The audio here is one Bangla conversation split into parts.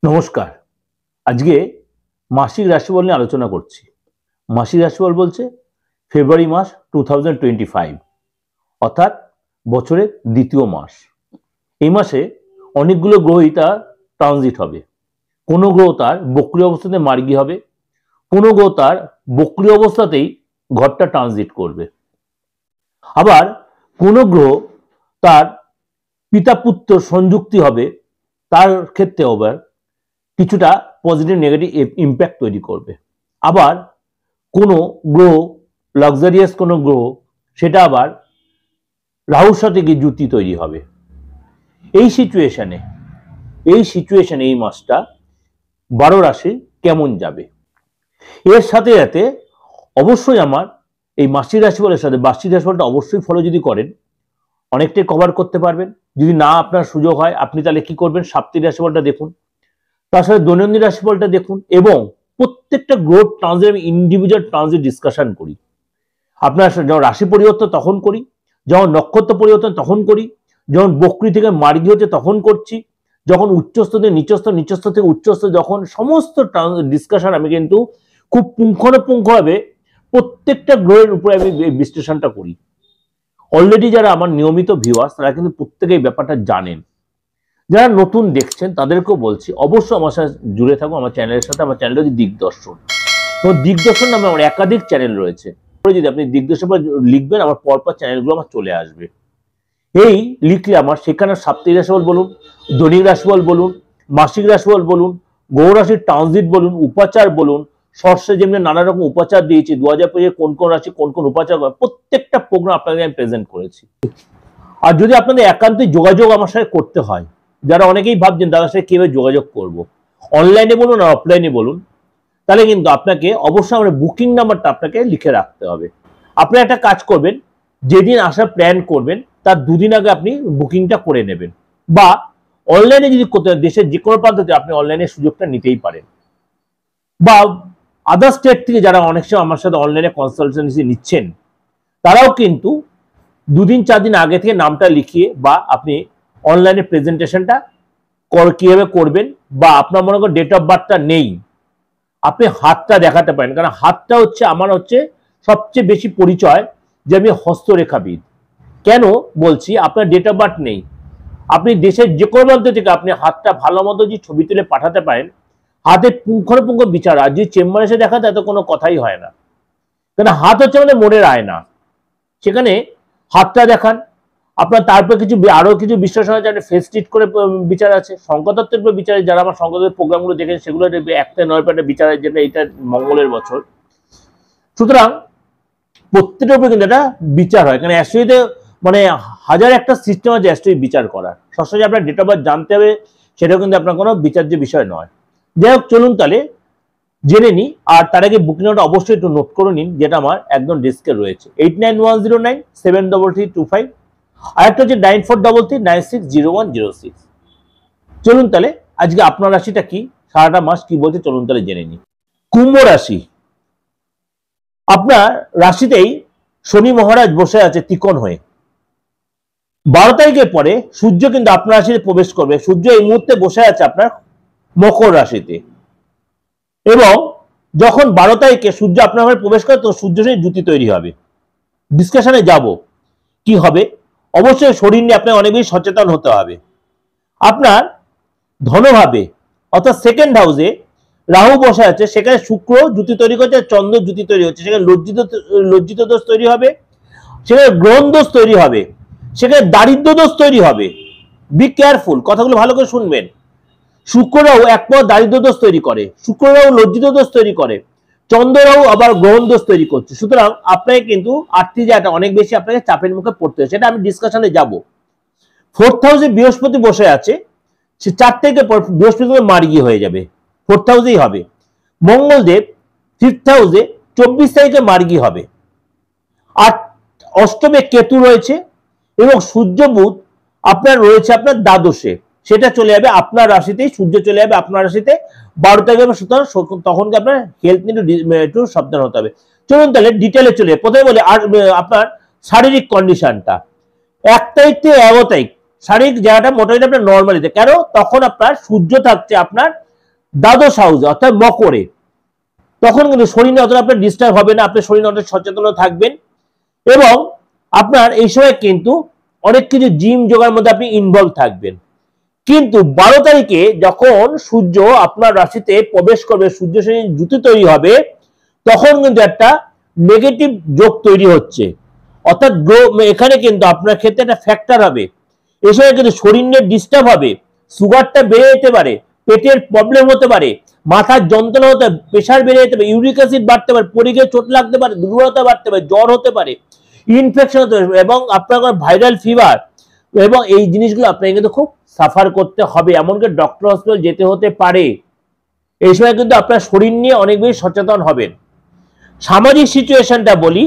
নমস্কার। আজকে মাসিক রাশিফল নিয়ে আলোচনা করছি। মাসিক রাশিফল বলছে ফেব্রুয়ারি মাস 2025 অর্থাৎ বছরের দ্বিতীয় মাস। এই মাসে অনেকগুলো গ্রহই তার ট্রানজিট হবে। কোনো গ্রহ তার বক্রী অবস্থাতে মার্গী হবে, কোনো গ্রহ তার বক্রী অবস্থাতেই ঘরটা ট্রানজিট করবে। আবার কোনো গ্রহ তার পিতা পুত্র সংযুক্তি হবে, তার ক্ষেত্রে আবার কিছুটা পজিটিভ নেগেটিভ ইম্প্যাক্ট তৈরি করবে। আবার কোনো গ্রহ লাক্সারিয়াস কোনো গ্রহ সেটা আবার রাহুর সাথে গিয়ে যুতি তৈরি হবে। এই সিচুয়েশনে এই মাসটা 12 রাশি কেমন যাবে, এর সাথে সাথে অবশ্যই আমার এই মাসিক রাশিফলের সাথে বার্ষিক রাশিফলটা অবশ্যই ফলো যদি করেন অনেকটাই কভার করতে পারবেন। যদি না আপনার সুযোগ হয় আপনি তাহলে কি করবেন, সাপ্তাহিক রাশিফলটা দেখুন, তার সাথে দৈনন্দিন রাশিফলটা দেখুন এবং প্রত্যেকটা গ্রহ ট্রানজিট আমি ইন্ডিভিজুয়াল ট্রানজিট ডিসকাশন করি। আপনার যখন রাশি পরিবর্তন তখন করি, যখন নক্ষত্র পরিবর্তন তখন করি, যখন বক্রী থেকে মার্গী হচ্ছে তখন করছি, যখন উচ্চস্থ থেকে নিচস্থ, নিচস্থ থেকে উচ্চস্থ, যখন সমস্ত ডিসকাশন আমি কিন্তু খুব পুঙ্খানুপুঙ্খভাবে প্রত্যেকটা গ্রহের উপরে আমি বিশ্লেষণটা করি। অলরেডি যারা আমার নিয়মিত ভিউয়ার্স তারা কিন্তু প্রত্যেকেই ব্যাপারটা জানেন। যারা নতুন দেখছেন তাদেরকেও বলছি অবশ্যই আমার সাথে জুড়ে থাকুন, আমার চ্যানেলের সাথে। আমার চ্যানেল হচ্ছে দিগদর্শন এবং দিগদর্শন নামে আমার একাধিক চ্যানেল রয়েছে। যদি আপনি দিগদর্শন লিখবেন আমার পরপর চ্যানেলগুলো আমার চলে আসবে। এই লিখলে আমার সেখানে সাপ্তাহিক রাশিফল বলুন, দৈনিক রাশিফল বলুন, মাসিক রাশিফল বলুন, গ্রহ রাশির ট্রানজিট বলুন, উপাচার বলুন, সর্ষে যেমনি নানা রকম উপাচার দিয়েছি 2025 কোন কোন রাশি কোন কোন উপাচার করে প্রত্যেকটা প্রোগ্রাম আপনাদের আমি প্রেজেন্ট করেছি। আর যদি আপনাদের একান্তই যোগাযোগ আমার সাথে করতে হয়, যারা অনেকেই ভাবছেন দাদার সাথে কিভাবে যোগাযোগ করব, অনলাইনে বলুন আর অফলাইনে বলুন, তাহলে কিন্তু আপনাকে অবশ্যই আমার বুকিং নাম্বারটা আপনাকে লিখে রাখতে হবে। আপনি একটা কাজ করবেন, যেদিন আসার প্ল্যান করবেন তার দুদিন আগে আপনি বুকিংটা করে নেবেন, বা অনলাইনে যদি দেশের যে কোনো প্রান্তে আপনি অনলাইনে সুযোগটা নিতেই পারেন, বা আদার স্টেট থেকে যারা অনেক সময় আমার সাথে অনলাইনে কনসালটেন্সি নিচ্ছেন তারাও কিন্তু 2-4 দিন আগে থেকে নামটা লিখিয়ে বা আপনি অনলাইনে প্রেজেন্টেশনটা কিভাবে করবেন, বা আপনার মনে করেন ডেট অফ বার্থটা নেই, আপনি হাতটা দেখাতে পারেন। কারণ হাতটা হচ্ছে আমার সবচেয়ে বেশি পরিচয় যে আমি হস্তরেখাবিদ। কেন বলছি, আপনার ডেট অফ বার্থ নেই, আপনি দেশের যে কোনো প্রান্ত থেকে আপনি হাতটা ভালো মতো যে ছবি তুলে পাঠাতে পারেন, হাতে পুঙ্খানুপুঙ্খ বিচার। আর যে চেম্বারে এসে দেখাতে এত কোনো কথাই হয় না, কারণ হাত হচ্ছে আমাদের মনের আয়না। সেখানে হাতটা দেখান আপনার, তারপর আরো কিছু বিশ্লেষণ আছে, ফেস ট্রিট করে বিচার আছে, সংখ্যাতত্ত্বের বিচারে যারা আমার সংখ্যাতত্ত্বের প্রোগ্রামগুলো দেখেন সেগুলো 1-9 বিচার আছে, যেটা এটা মঙ্গলের বছর। সুতরাং প্রত্যেকটার উপরে কিন্তু একটা বিচার হয়, কারণ অ্যাস্ট্রোলজিতে মানে হাজার একটা সিস্টেম আছে অ্যাস্ট্রোলজি বিচার করার। সবসময় আপনার ডেট অফ বার্থ জানতে হবে সেটাও কিন্তু আপনার কোনো বিচার্য বিষয় নয়। যাই হোক, চলুন তাহলে জেনে নিই। আর তার আগে বুকিংটা অবশ্যই একটু নোট করে নিন, যেটা আমার একদম ডেস্কে রয়েছে 8910973325, আর একটা হচ্ছে 9433960106। চলুন তাহলে আজকে আপনার রাশিটা কি, সারাটা মাস কি বলছে চলুন তাহলে জেনে নিই। কুম্ভ রাশি, আপনার রাশিতেই শনি মহারাজ বসে আছে ত্রিকোণ হয়ে। 12 তারিখের পরে সূর্য কিন্তু আপনার রাশিতে প্রবেশ করবে। সূর্য এই মুহূর্তে বসে আছে আপনার মকর রাশিতে, এবং যখন 12 তারিখে সূর্য আপনার ঘরে প্রবেশ করে তো সূর্য সঙ্গে যুতি তৈরি হবে। ডিসকাশনে যাব কি হবে। অবশ্যই শরীর নিয়ে আপনাকে অনেক বেশি সচেতন হতে হবে। আপনার ধনভাবে অর্থাৎ সেকেন্ড হাউসে রাহু বসে আছে, সেখানে শুক্র যুতি তৈরি করছে, চন্দ্র যুতি তৈরি হচ্ছে, সেখানে লজ্জিত দোষ তৈরি হবে, সেখানে গ্রহণ দোষ তৈরি হবে, সেখানে দারিদ্র দোষ তৈরি হবে। বি কেয়ারফুল, কথাগুলো ভালো করে শুনবেন। শুক্ররাও একপর দারিদ্র দোষ তৈরি করে, শুক্ররাও লজ্জিত দোষ তৈরি করে, চন্দ্ররাও আবার গ্রহণ দোষ তৈরি করছে। সুতরাং আপনাকে কিন্তু আর্থিক জায়গাটা অনেক বেশি আপনাকে চাপের মুখে পড়তে হয়, সেটা আমি ডিসকাশনে যাব। 4th হাউসে বৃহস্পতি বসে আছে, সে 4 থেকে বৃহস্পতি মার্গী হয়ে যাবে, 4th হাউসেই হবে। মঙ্গলদেব 5th হাউসে 24 তারিখে মার্গী হবে। আর অষ্টমে কেতু রয়েছে এবং সূর্য বুধ আপনার রয়েছে আপনার দ্বাদশে, সেটা চলে যাবে আপনার রাশিতেই, সূর্য চলে যাবে আপনার রাশিতে 12 তারিখে। সুতরাং তখন আপনার হেলথ নিয়ে একটু সাবধান হতে হবে। চলুন তাহলে ডিটেলে চলে। প্রথমে বলি আর আপনার শারীরিক কন্ডিশনটা 1 তারিখ থেকে 11 তারিখ শারীরিক জায়গাটা মোটামুটি আপনার নর্মালিতে। কেন, তখন আপনার সূর্য থাকছে আপনার দ্বাদশ হাউসে অর্থাৎ মকরে, তখন কিন্তু শনি নিয়ে অতটা আপনার ডিস্টার্ব হবে না, আপনি শনি নিয়ে অনেক সচেতন থাকবেন এবং আপনার এই সময় কিন্তু অনেক কিছু জিম যোগার মধ্যে আপনি ইনভলভ থাকবেন। কিন্তু 12 তারিখে যখন সূর্য আপনার রাশিতে প্রবেশ করবে, সূর্য শনি যুতি তৈরি হবে, তখন কিন্তু একটা নেগেটিভ যোগ তৈরি হচ্ছে, অর্থাৎ এখানে কিন্তু আপনার ক্ষেত্রে একটা ফ্যাক্টর হবে। এই সময় কিন্তু শরীর নিয়ে ডিস্টার্ব হবে, সুগারটা বেড়ে যেতে পারে, পেটের প্রবলেম হতে পারে, মাথার যন্ত্রণা হতে পারে, প্রেশার বেড়ে যেতে পারে, ইউরিক অ্যাসিড বাড়তে পারে, পড়ে গিয়ে চোট লাগতে পারে, দুর্বলতা বাড়তে পারে, জ্বর হতে পারে, ইনফেকশন হতে পারে এবং আপনার ভাইরাল ফিভার, এবং এই জিনিসগুলো আপনাকে কিন্তু খুব সাফার করতে হবে, এমনকি ডক্টর হসপিটাল যেতে হতে পারে। এই সময় কিন্তু আপনার শরীর নিয়ে অনেক বেশি সচেতন হবেন। সামাজিক সিচুয়েশনটা বলি,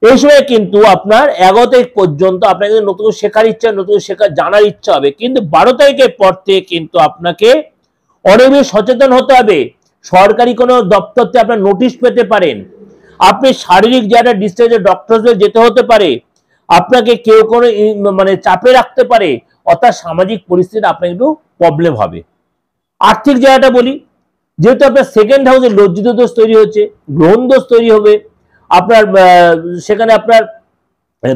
এই সময় কিন্তু আপনার 11 তারিখ পর্যন্ত আপনার কিন্তু নতুন শেখার ইচ্ছা, নতুন শেখার জানার ইচ্ছা হবে, কিন্তু 12 তারিখের পর থেকে কিন্তু আপনাকে অনেক বেশি সচেতন হতে হবে। সরকারি কোনো দপ্তরতে আপনার নোটিশ পেতে পারেন, আপনি শারীরিক যারা ডিস্টার্বে ডক্টর যেতে হতে পারে, আপনাকে কেউ কোনো মানে চাপে রাখতে পারে, অর্থাৎ সামাজিক পরিস্থিতি আপনার একটু প্রবলেম হবে। আর্থিক জায়গাটা বলি, যেহেতু আপনার সেকেন্ড হাউসে লজ্জিত দোষ তৈরি হচ্ছে, গ্রহণ দোষ তৈরি হবে, আপনার সেখানে আপনার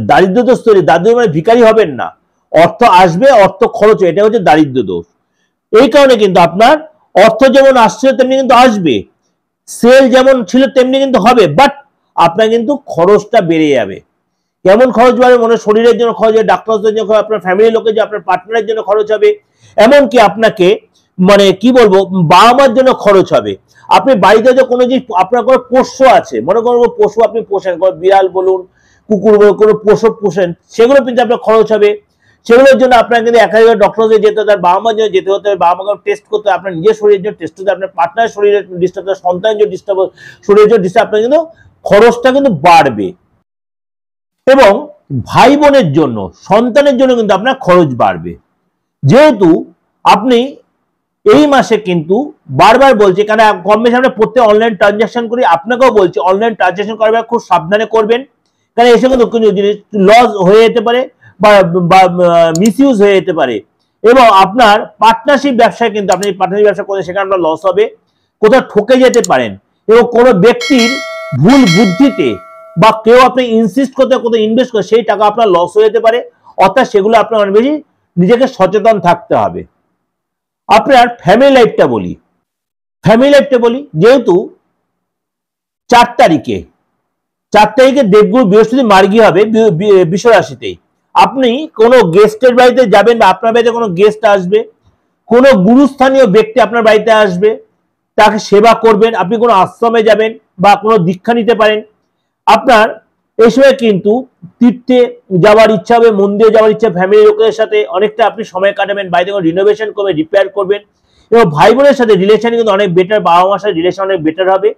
দারিদ্র দোষ তৈরি, দারিদ্র মানে ভিখারি হবেন না, অর্থ আসবে, অর্থ খরচ, এটা হচ্ছে দারিদ্র দোষ। এই কারণে কিন্তু আপনার অর্থ যেমন আসছে তেমনি কিন্তু আসবে, সেল যেমন ছিল তেমনি কিন্তু হবে, বাট আপনার কিন্তু খরচটা বেড়ে যাবে। কেমন খরচ বাড়বে? মনে শরীরের জন্য খরচ হবে, ডাক্তারদের জন্য, আপনার ফ্যামিলির লোকের জন্য, আপনার পার্টনারের জন্য খরচ হবে, এমনকি আপনাকে মানে কি বলবো বাবা মার জন্য খরচ হবে। আপনি বাড়িতে যে কোনো জিনিস আপনার কোনো পোষ্য আছে, মনে করবো পশু আপনি পোষেন, বিড়াল বলুন, কুকুর বলুন, কোনো পশু পোষেন, সেগুলো কিন্তু আপনার খরচ হবে। সেগুলোর জন্য আপনার কিন্তু একাধিক ডক্টরকে যেতে হতে হবে, বাবা মার জন্য যেতে হতে হবে, বাবা মাকে টেস্ট করতে হবে, আপনার নিজের শরীরের জন্য টেস্ট হতে হবে, আপনার পার্টনারের শরীরের ডিস্টার্ব, সন্তানের জন্য ডিস্টার্ব, শরীরের জন্য ডিস্টার্ব, আপনার কিন্তু খরচটা কিন্তু বাড়বে। এবং ভাই বোনের জন্য, সন্তানের জন্য কিন্তু আপনার খরচ বাড়বে। যেহেতু আপনি এই মাসে কিন্তু বারবার বলছি, কারণ কম বেশি আমরা প্রত্যেক অনলাইন ট্রানজাকশন করি, আপনাকেও বলছি অনলাইন ট্রানজাকশন করবে খুব সাবধানে করবেন, কারণ এসে কিন্তু কোনো জিনিস লস হয়ে যেতে পারে বা মিসইউজ হয়ে যেতে পারে। এবং আপনার পার্টনারশিপ ব্যবসায় কিন্তু আপনি পার্টনারশিপ ব্যবসা করলে সেখানে আপনার লস হবে, কোথাও ঠকে যেতে পারেন, এবং কোনো ব্যক্তির ভুল বুদ্ধিতে বা কেউ আপনি ইনসিস্ট করতে কোথাও ইনভেস্ট করে সেই টাকা আপনার লস হয়ে যেতে পারে, অর্থাৎ সেগুলো আপনার অনেক বেশি নিজেকে সচেতন থাকতে হবে। আপনার ফ্যামিলি লাইফটা বলি, যেহেতু 4 তারিখে দেবগুরু বৃহস্পতি মার্গী হবে বৃষ রাশিতেই, আপনি কোনো গেস্টের বাড়িতে যাবেন বা আপনার বাড়িতে কোনো গেস্ট আসবে, কোনো গুরুস্থানীয় ব্যক্তি আপনার বাড়িতে আসবে, তাকে সেবা করবেন, আপনি কোনো আশ্রমে যাবেন বা কোনো দীক্ষা নিতে পারেন। আপনার এই সময় কিন্তু তীর্থে যাওয়ার ইচ্ছা হবে, মন্দিরে যাওয়ার ইচ্ছা, ফ্যামিলি লোকের সাথে অনেকটা আপনি সময় কাটাবেন, বাড়িতে কোনো রিনোভেশন করবেন, রিপেয়ার করবেন, এবং ভাই বোনের সাথে রিলেশন কিন্তু অনেক বেটার, বাবা মার সাথে রিলেশন অনেক বেটার হবে,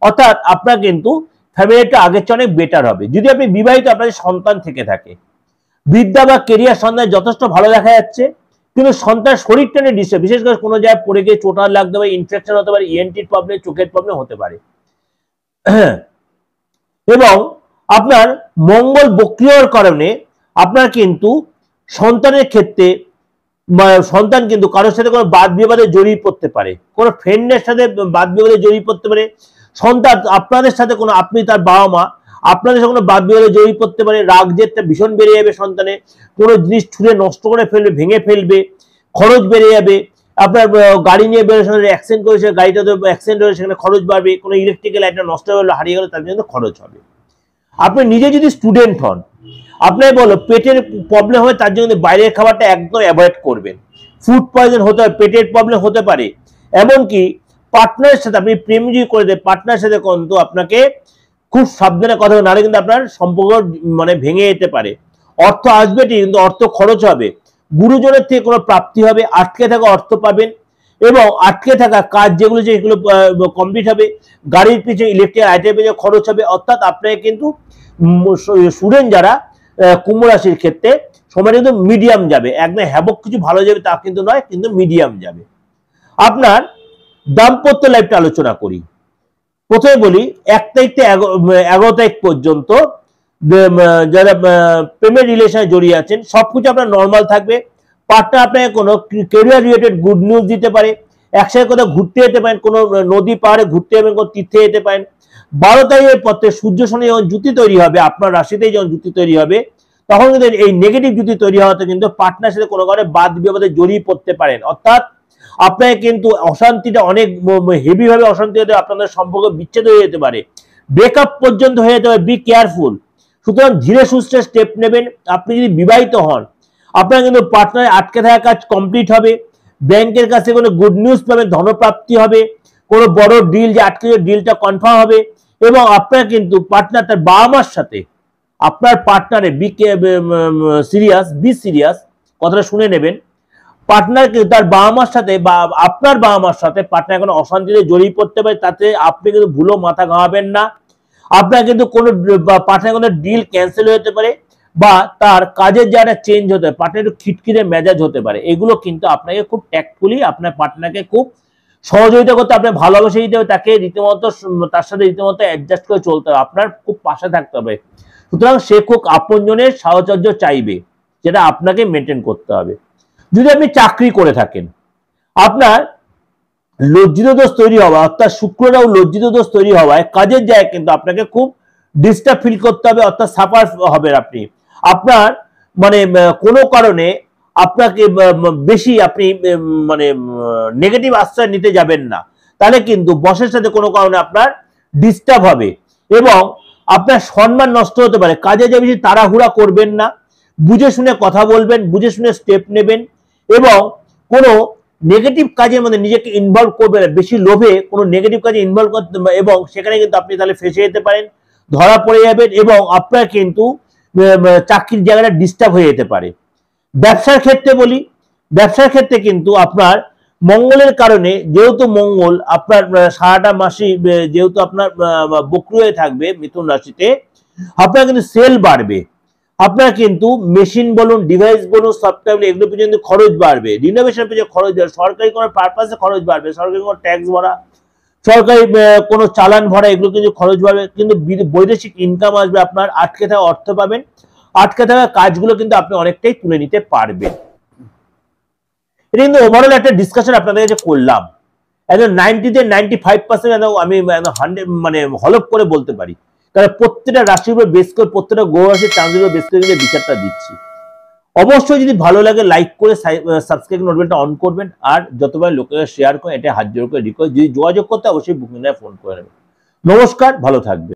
অর্থাৎ আপনার কিন্তু ফ্যামিলিটা আগের চেয়ে অনেক বেটার হবে। যদি আপনি বিবাহিত, আপনাদের সন্তান থেকে থাকে, বিদ্যা বা কেরিয়ার সন্তান যথেষ্ট ভালো দেখা যাচ্ছে, কিন্তু সন্তান শরীরটা নিয়ে ডিস্টার্ব, বিশেষ করে কোনো জায়গায় পড়ে গিয়ে চোট লাগতে পারে, ইনফেকশন হতে পারে, ইএনটির প্রবলেম, চোখের প্রবলেম হতে পারে। এবং আপনার মঙ্গল বক্রিয়র কারণে আপনার কিন্তু সন্তানের ক্ষেত্রে সন্তান কিন্তু কারোর সাথে কোনো বাদ বিবাদে জড়িয়ে পড়তে পারে, কোনো ফ্রেন্ডের সাথে বাদ বিবাদে জড়িয়ে পড়তে পারে, সন্তান আপনাদের সাথে কোনো, আপনি তার বাবা মা আপনাদের সাথে কোনো বাদ বিবাদে জড়িয়ে পড়তে পারে, রাগ জেদটা ভীষণ বেড়ে যাবে, সন্তানের কোনো জিনিস ছুঁড়ে নষ্ট করে ফেলবে, ভেঙে ফেলবে, খরচ বেড়ে যাবে, আপনার গাড়ি নিয়ে বেরোলে অ্যাক্সিডেন্ট করেছে, গাড়িটা অ্যাক্সিডেন্ট হয়ে সেখানে খরচ বাড়বে, কোনো ইলেকট্রিক্যাল আইটেম নষ্ট হয়ে গেলো, হারিয়ে গেলো, তার জন্য খরচ হবে। আপনি নিজে যদি স্টুডেন্ট হন, আপনার বলো পেটের প্রবলেম হয়, তার জন্য বাইরের খাবারটা একদম অ্যাভয়েড করবেন, ফুড পয়জন হতে পারে, পেটের প্রবলেম হতে পারে, এমনকি পার্টনারের সাথে আপনি প্রেম যদি করে দেন, পার্টনারের সাথে কিন্তু আপনাকে খুব সাবধানে কথা বলতে, নাহলে কিন্তু আপনার সম্পর্ক মানে ভেঙে যেতে পারে। অর্থ আসবে ঠিক, কিন্তু অর্থ খরচ হবে, গুরুজনের থেকে কোনো প্রাপ্তি হবে, আটকে থাকা অর্থ পাবেন, এবং আটকে থাকা কাজ যেগুলো সেগুলো কমপ্লিট হবে, গাড়ির পিছনে ইলেকট্রিক আইটেমের পিছনে খরচ হবে, অর্থাৎ আপনাকে কিন্তু স্টুডেন্ট যারা কুম্ভ রাশির ক্ষেত্রে সময় কিন্তু মিডিয়াম যাবে, একদম হ্যাবক কিছু ভালো যাবে তা কিন্তু নয়, কিন্তু মিডিয়াম যাবে। আপনার দাম্পত্য লাইফটা আলোচনা করি। প্রথমে বলি 1 তারিখ থেকে 11 তারিখ পর্যন্ত যারা প্রেমের রিলেশনে জড়িয়ে আছেন, সবকিছু আপনার নর্মাল থাকবে, পার্টনার আপনাকে কোনো ক্যারিয়ার রিলেটেড গুড নিউজ দিতে পারে, একসাথে কোথাও ঘুরতে যেতে পারেন, কোনো নদী পাহাড়ে ঘুরতে যাবেন, কোনো তীর্থে যেতে পারেন। 12 তারিখের পর থেকে সূর্য শনি যখন জুতি তৈরি হবে, আপনার রাশিতেই যখন জুতি তৈরি হবে, তখন কিন্তু এই নেগেটিভ জুতি তৈরি হওয়াতে কিন্তু পার্টনার সাথে কোনো কারণে বাদ বিবাদে জড়িয়ে পড়তে পারেন। অর্থাৎ আপনাকে কিন্তু অশান্তিটা অনেক হেভি ভাবে অশান্তি হতে, আপনাদের সম্পর্ক বিচ্ছেদ হয়ে যেতে পারে, ব্রেকআপ পর্যন্ত হয়ে যেতে পারে। Be careful. সুতরাং ধীরে সুস্থে স্টেপ নেবেন। আপনি যদি বিবাহিত হন, আপনার কিন্তু পার্টনারে আটকে থাকা কাজ কমপ্লিট হবে, ব্যাংকের কাছে কোনো গুড নিউজ পাবেন, ধনপ্রাপ্তি হবে, কোনো বড় ডিল যে আটকে ডিলটা কনফার্ম হবে, এবং আপনার কিন্তু পার্টনার তার বাবা মার সাথে, আপনার পার্টনারে বি সিরিয়াস, কথাটা শুনে নেবেন। পার্টনার কিন্তু তার বাবা মার সাথে বা আপনার বাবা মার সাথে পার্টনার কোনো অশান্তিতে জড়িয়ে পড়তে পারে, তাতে আপনি কিন্তু ভুলো মাথা ঘামাবেন না। আপনার কিন্তু কোনো পার্টনার কোনো ডিল ক্যান্সেল হতে পারে, বা তার কাজের জায়গাটা চেঞ্জ হতে পারে, পার্টনার একটু খিটখিটে মেজাজ হতে পারে। এগুলো কিন্তু আপনাকে খুব ট্যাক্টফুলি আপনার পার্টনারকে খুব সহযোগিতা করতে, আপনার ভালোবাসা দিতে হবে, তাকে রীতিমতো তার সাথে রীতিমতো অ্যাডজাস্ট করে চলতে হবে, আপনার খুব পাশে থাকতে হবে। সুতরাং সে খুব আপনজনের সাহচর্য চাইবে, যেটা আপনাকে মেনটেন করতে হবে। যদি আপনি চাকরি করে থাকেন, আপনার লজ্জিত দোষ তৈরি হওয়া, অর্থাৎ শুক্ররাও লজ্জিত দোষ তৈরি হওয়ায় কাজের জায়গায় কিন্তু আপনাকে খুব ডিস্টার্ব ফিল করতে হবে, অর্থাৎ সাফার হবেন আপনি। আপনার মানে কোনো কারণে আপনাকে বেশি আপনি মানে নেগেটিভ আশ্রয় নিতে যাবেন না, তাহলে কিন্তু বসের সাথে কোনো কারণে আপনার ডিস্টার্ব হবে এবং আপনার সম্মান নষ্ট হতে পারে। কাজে যে বেশি তাড়াহুড়া করবেন না, বুঝে শুনে কথা বলবেন, বুঝে শুনে স্টেপ নেবেন, এবং কোনো নেগেটিভ কাজের মধ্যে নিজেকে ইনভলভ করবেন না। বেশি লোভে কোনো নেগেটিভ কাজে ইনভলভ করতে, এবং সেখানে কিন্তু আপনি তাহলে ফেসে যেতে পারেন, ধরা পড়ে যাবেন, এবং আপনার কিন্তু চাকরির জায়গাটা ডিস্টার্ব হয়ে যেতে পারে। ব্যবসার ক্ষেত্রে বলি, ব্যবসার ক্ষেত্রে কিন্তু আপনার মঙ্গলের কারণে, যেহেতু মঙ্গল আপনার সারাটা মাসে যেহেতু আপনার বক্রি হয়ে থাকবে মিথুন রাশিতে, আপনার কিন্তু সেল বাড়বে, আপনার কিন্তু মেশিন বলুন, ডিভাইস বলুন, সফটওয়্যার, এগুলো পর্যন্ত খরচ বাড়বে, রিনোভেশন পেছনে খরচ বাড়বে, সরকারি কোনো পারপাসে খরচ বাড়বে, সরকারি কোনো ট্যাক্স ভরা, সরকারি কোনো চালান ভরা, এগুলো কিন্তু খরচ বাড়বে। কিন্তু বৈদেশিক ইনকাম আসবে, আপনার আটকে থাকা অর্থ পাবেন, আটকে থাকা কাজগুলো কিন্তু আপনি অনেকটাই তুলে নিতে পারবেন। এটা কিন্তু ওভারঅল একটা ডিসকাশন আপনাদের কাছে করলাম, একদম 90-95% আমি 100 মানে হলফ করে বলতে পারি, কারণ প্রত্যেকটা রাশির উপর বেস করে, প্রত্যেকটা গ্রহ রাশির ট্রানজিটের উপর বেস করে কিন্তু বিচারটা দিচ্ছি। অবশ্যই যদি ভালো লাগে লাইক করে সাবস্ক্রাইব নোটিফিকেশনটা অন করবেন, আর যতবার লোকেরা শেয়ার করেন, এটা হাত জোড় করে রিকোয়েস্ট, যদি যোগাযোগ করতে অবশ্যই বুকিং ফোন করে নেবেন। নমস্কার, ভালো থাকবে।